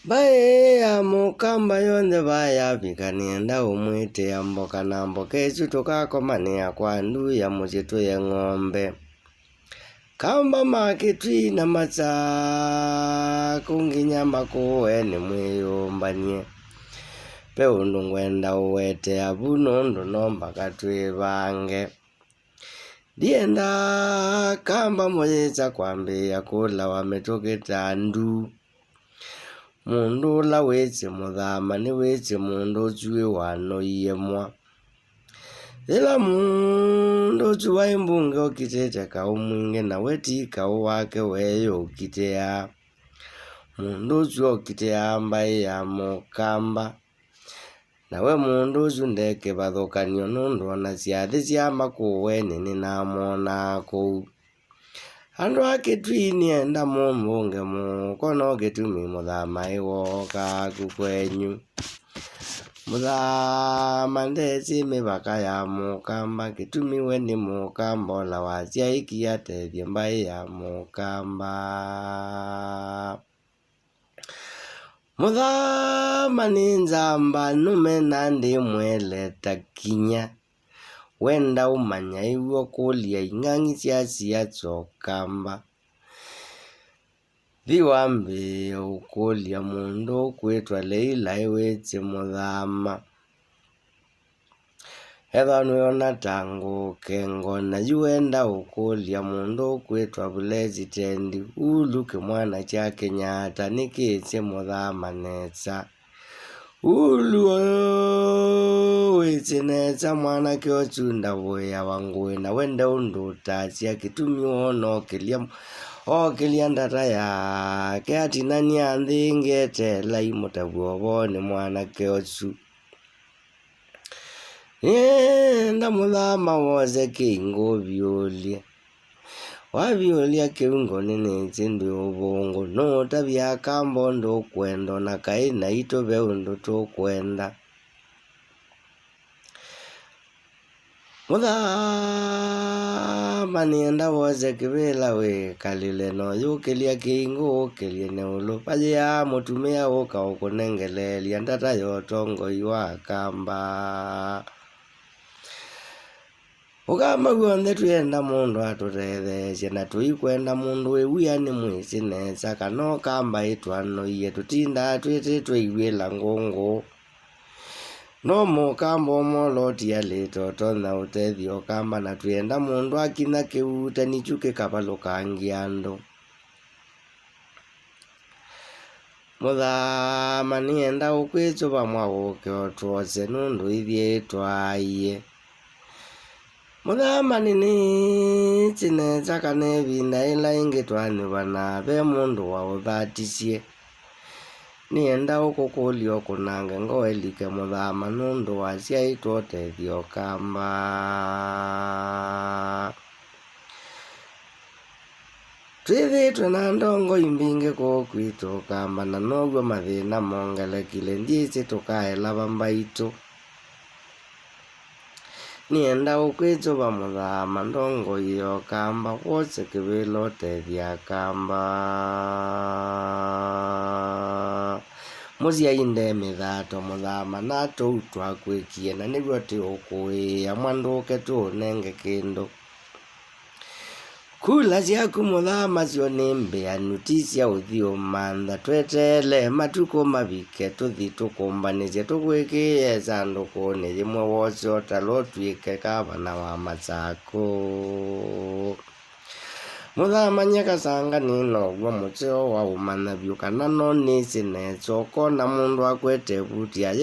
Bae ya mukamba yonde baya vikanienda umwite ya mboka na mboka echu tukakomania kwa ndu ya muchitu ya ng'ombe. Kamba makitwi na macha kunginyama kuwe ni mwiyumbanie. Pe undu ngwenda uwete abuno ndu nomba katwi bange. Dienda kamba mojecha kwambia kula wametoketa ndu. Mundu la weche muthama ni weche mundu chui wano yemwa. Ila mundu chuwa imbunge okitete kau mwinge na weti kau wake weyo ukitea. Mundu chuwa ukitea mbai ya mukamba. Na we mundu chundeke bathukanio nundu ona ciathi cia makuwe nini na mona kou. Andu akitwi nienda mumbunge mukono gitumi muthama iwoka kukwenyu. Muthama ndeci mibaka ya mukamba gitumi we ni mukamba ola wacia ikia tethie mbai ya mukamba. Muthama ni nzamba nume nandi mweleta kinya. Wenda umanya iwo kulia ing'ang'i cia chokamba. Thiwambi ukulia mundu kwitwa leila iweche muthama. Hetha nuyona tangu kengo na yuenda ukulia mundu kwitwa president uluke mwana cha Kenyatta nikiche muthama necha. Ulu weche necha mwana kio chunda boya wangui na wenda undu tachia kitumi wono okilia ndata ya keati nani andhingete lai mutabuobo ni mwana kio chu. Nda muthama woze kingo violia. Waviolia kiungo nini chindu ubungu. No tabia kambo ndo kwendo na kaina ito beundu tu kwenda. Muthama nienda woze kibila we kalile no yukilia kingo ukilie neulu. Pajia mutumia uka ukunengelelia ndata yotongo iwa kamba. Ukamba guonde tuyenda mundu atutetheche na tuikwenda mundu wewia ni mwisi necha kano kamba itwano iye tutinda twititwe iwila ngungu. No mukamba omolotia litoto na utethio kamba na tuyenda mundu akina kiuta nichuke kabalukangia andu. Muthama nienda ukwichuba mwaguke otwose nundu ithie itwaiye. Muthama nini chinecha kanebinda ila ingitwaniwa na be mundu wa uthaticie. Nienda ukukulio kunange ngoelike muthama nundu wacia itwotethio kamba. Twithitwe na ndongo imbinge kukwitu kamba na noguo mathina mongelekile ndici tukaela bambaitu. Nienda ukwichuba muthama ndongo iyo kamba wose kibila utethia kamba. Mucia inde mithato muthama na tou twakwikie na niguo ti ukuia mwanduke tu nenge kindu. Kula ciaku muthama cio ni mbeanu ti cia uthio mantha twetele matuko mabike tuthi tukumbanicie tugwikie sandukuni rimwe wose otalo twike kabana wa Machako. Muthama nyakasanga nino gwa mucheo wa umana biu kana no nisi necho kona mundu akwete butia.